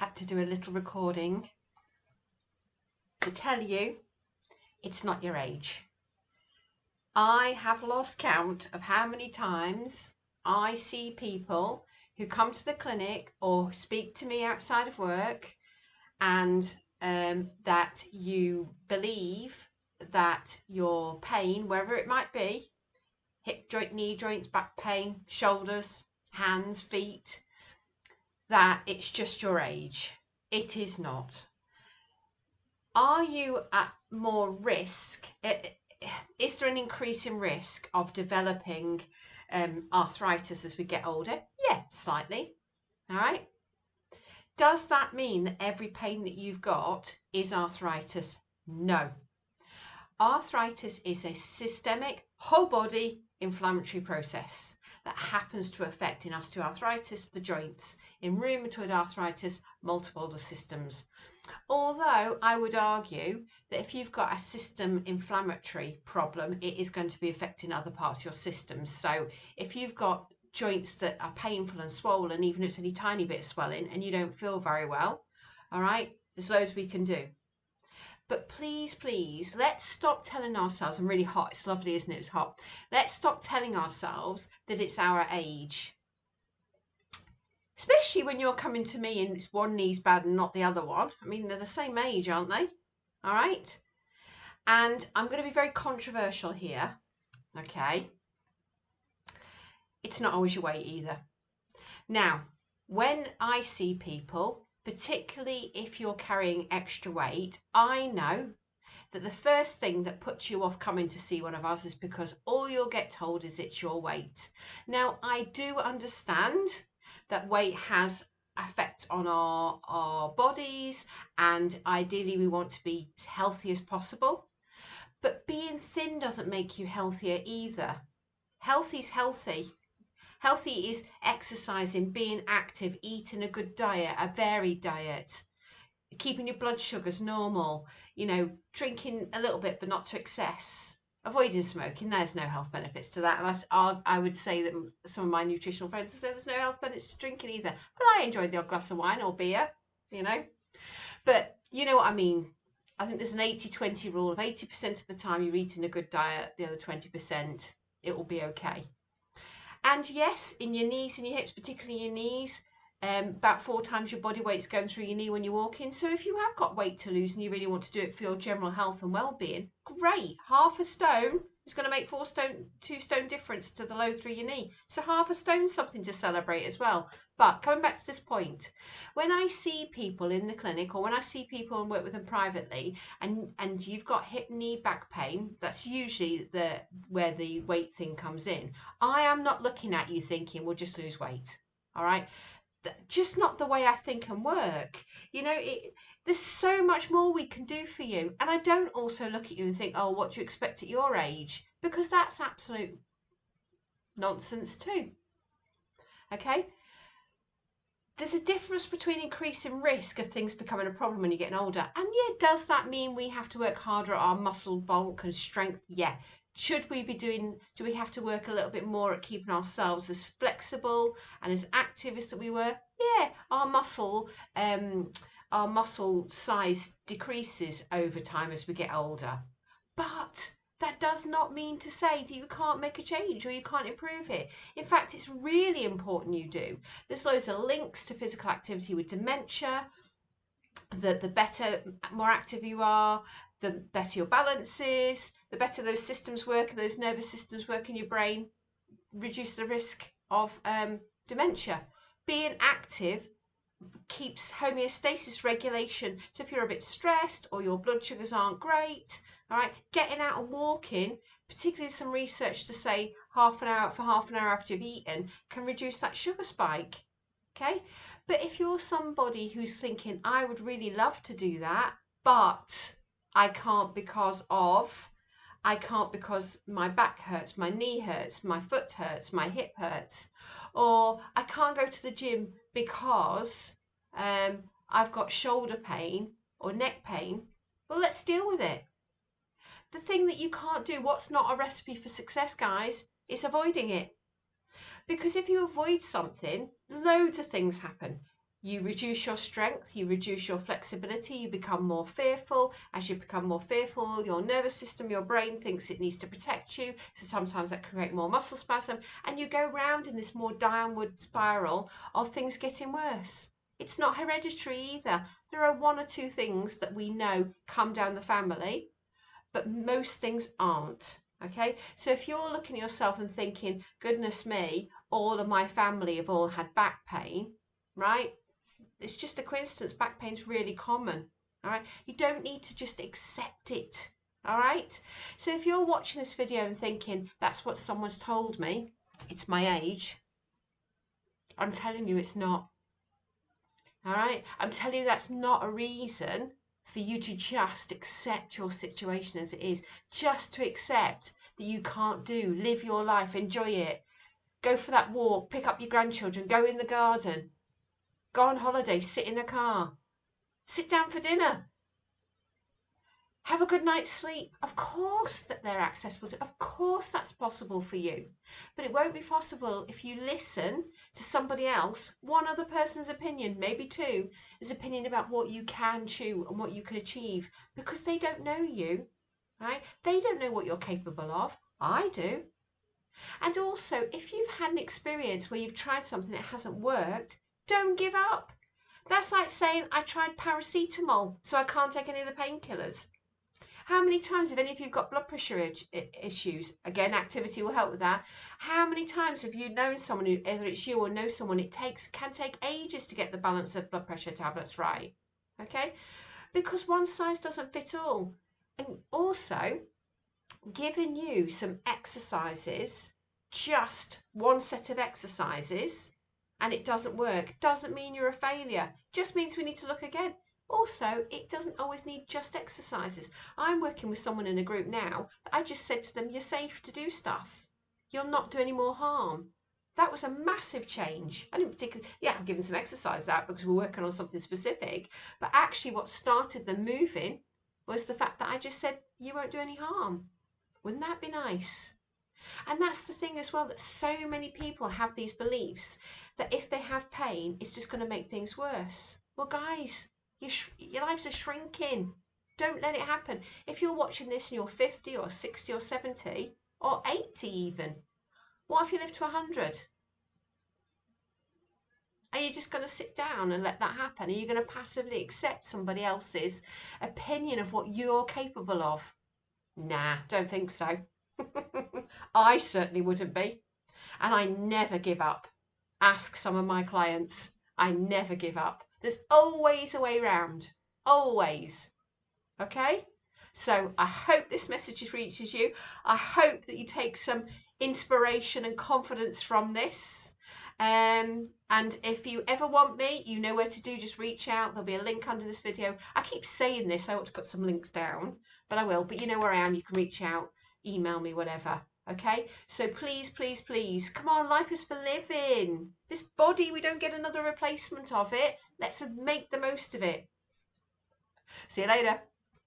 had to do a little recording to tell you it's not your age. I have lost count of how many times I see people who come to the clinic or speak to me outside of work, and that you believe that your pain, wherever it might be, hip joint, knee joints, back pain, shoulders, hands, feet, that it's just your age. It is not. Are you at more risk? Is there an increase in risk of developing arthritis as we get older? Yeah, slightly. All right. Does that mean that every pain that you've got is arthritis? No. Arthritis is a systemic, whole body inflammatory process that happens to affect in osteoarthritis the joints, in rheumatoid arthritis multiple other systems. Although I would argue that if you've got a system inflammatory problem, it is going to be affecting other parts of your system. So if you've got joints that are painful and swollen, even if it's only a tiny bit of swelling and you don't feel very well, all right, there's loads we can do. But please, please, let's stop telling ourselves, I'm really hot, it's lovely, isn't it? It's hot. Let's stop telling ourselves that it's our age. Especially when you're coming to me and it's one knee's bad and not the other one. I mean, they're the same age, aren't they? All right. And I'm going to be very controversial here. Okay. It's not always your weight either. Now, when I see people, particularly if you're carrying extra weight, I know that the first thing that puts you off coming to see one of us is because all you'll get told is it's your weight. Now, I do understand that weight has effect on our bodies, and ideally we want to be as healthy as possible. But being thin doesn't make you healthier either. Healthy's healthy. Healthy is exercising, being active, eating a good diet, a varied diet, keeping your blood sugars normal, you know, drinking a little bit but not to excess, avoiding smoking. There's no health benefits to that. And I would say that some of my nutritional friends will say there's no health benefits to drinking either. But I enjoy the odd glass of wine or beer, you know. But you know what I mean. I think there's an 80-20 rule of 80% of the time you're eating a good diet, the other 20% it will be okay. And yes, in your knees and your hips, particularly your knees, about 4 times your body weight's going through your knee when you're walking. So if you have got weight to lose and you really want to do it for your general health and well-being, great. Half a stone is going to make 2 stone difference to the load through your knee. So half a stone's something to celebrate as well. But coming back to this point, when I see people in the clinic or when I see people and work with them privately, and you've got hip, knee, back pain, that's usually where the weight thing comes in. I am not looking at you thinking, we'll just lose weight. All right. Just not the way I think and work. You know, there's so much more we can do for you. And I don't also look at you and think, oh, what do you expect at your age? Because that's absolute nonsense too. Okay? There's a difference between increasing risk of things becoming a problem when you're getting older. And yeah, does that mean we have to work harder at our muscle bulk and strength? Yeah. Do we have to work a little bit more at keeping ourselves as flexible and as active as that we were? Yeah, our muscle size decreases over time as we get older. But that does not mean to say that you can't make a change or you can't improve it. In fact, it's really important you do. There's loads of links to physical activity with dementia. The better, more active you are, the better your balance is, the better those systems work, those nervous systems work in your brain, reduce the risk of dementia. Being active keeps homeostasis, regulation. So if you're a bit stressed or your blood sugars aren't great, all right, getting out and walking, particularly some research to say half an hour after you've eaten can reduce that sugar spike. Okay, but if you're somebody who's thinking, I would really love to do that, but I can't because my back hurts, my knee hurts, my foot hurts, my hip hurts, or I can't go to the gym because I've got shoulder pain or neck pain, well, let's deal with it. The thing that you can't do, what's not a recipe for success, guys, is avoiding it. Because if you avoid something, loads of things happen. You reduce your strength, you reduce your flexibility, you become more fearful. As you become more fearful, your nervous system, your brain thinks it needs to protect you. So sometimes that can create more muscle spasm, and you go round in this more downward spiral of things getting worse. It's not hereditary either. There are one or two things that we know come down the family, but most things aren't. Okay, so if you're looking at yourself and thinking, goodness me, all of my family have all had back pain, right? It's just a coincidence. Back pain's really common. All right, you don't need to just accept it. All right, so if you're watching this video and thinking that's what someone's told me, it's my age, I'm telling you it's not. All right, I'm telling you that's not a reason for you to just accept your situation as it is, just to accept that you can't live your life, enjoy it, go for that walk, pick up your grandchildren, go in the garden, go on holiday, sit in a car, sit down for dinner, have a good night's sleep. Of course that they're accessible to, of course that's possible for you, but it won't be possible if you listen to somebody else, one other person's opinion, maybe two, his opinion about what you can chew and what you can achieve, because they don't know you, right? They don't know what you're capable of. I do. And also, if you've had an experience where you've tried something that hasn't worked, don't give up. That's like saying, I tried paracetamol, so I can't take any of the painkillers. How many times have any of you got blood pressure issues? Again, activity will help with that. How many times have you known someone who, either it's you or know someone, it can take ages to get the balance of blood pressure tablets right? Okay? Because one size doesn't fit all. And also, giving you some exercises, just one set of exercises, and it doesn't work, doesn't mean you're a failure. Just means we need to look again. Also, it doesn't always need just exercises. I'm working with someone in a group now that I just said to them, you're safe to do stuff. You'll not do any more harm. That was a massive change. I didn't particularly, I'm giving some exercise out because we're working on something specific, but actually what started them moving was the fact that I just said, you won't do any harm. Wouldn't that be nice? And that's the thing as well, that so many people have these beliefs that if they have pain, it's just going to make things worse. Well, guys, your lives are shrinking. Don't let it happen. If you're watching this and you're 50 or 60 or 70 or 80 even, what if you live to 100? Are you just going to sit down and let that happen? Are you going to passively accept somebody else's opinion of what you're capable of? Nah, don't think so. I certainly wouldn't be. And I never give up. Ask some of my clients. I never give up. There's always a way round. Always. Okay? So I hope this message reaches you. I hope that you take some inspiration and confidence from this. And if you ever want me, you know where to do. Just reach out. There'll be a link under this video. I keep saying this. I ought to put some links down, but I will. But you know where I am. You can reach out, email me, whatever. Okay, so please, please, please, come on, life is for living. This body, we don't get another replacement of it. Let's make the most of it. See you later.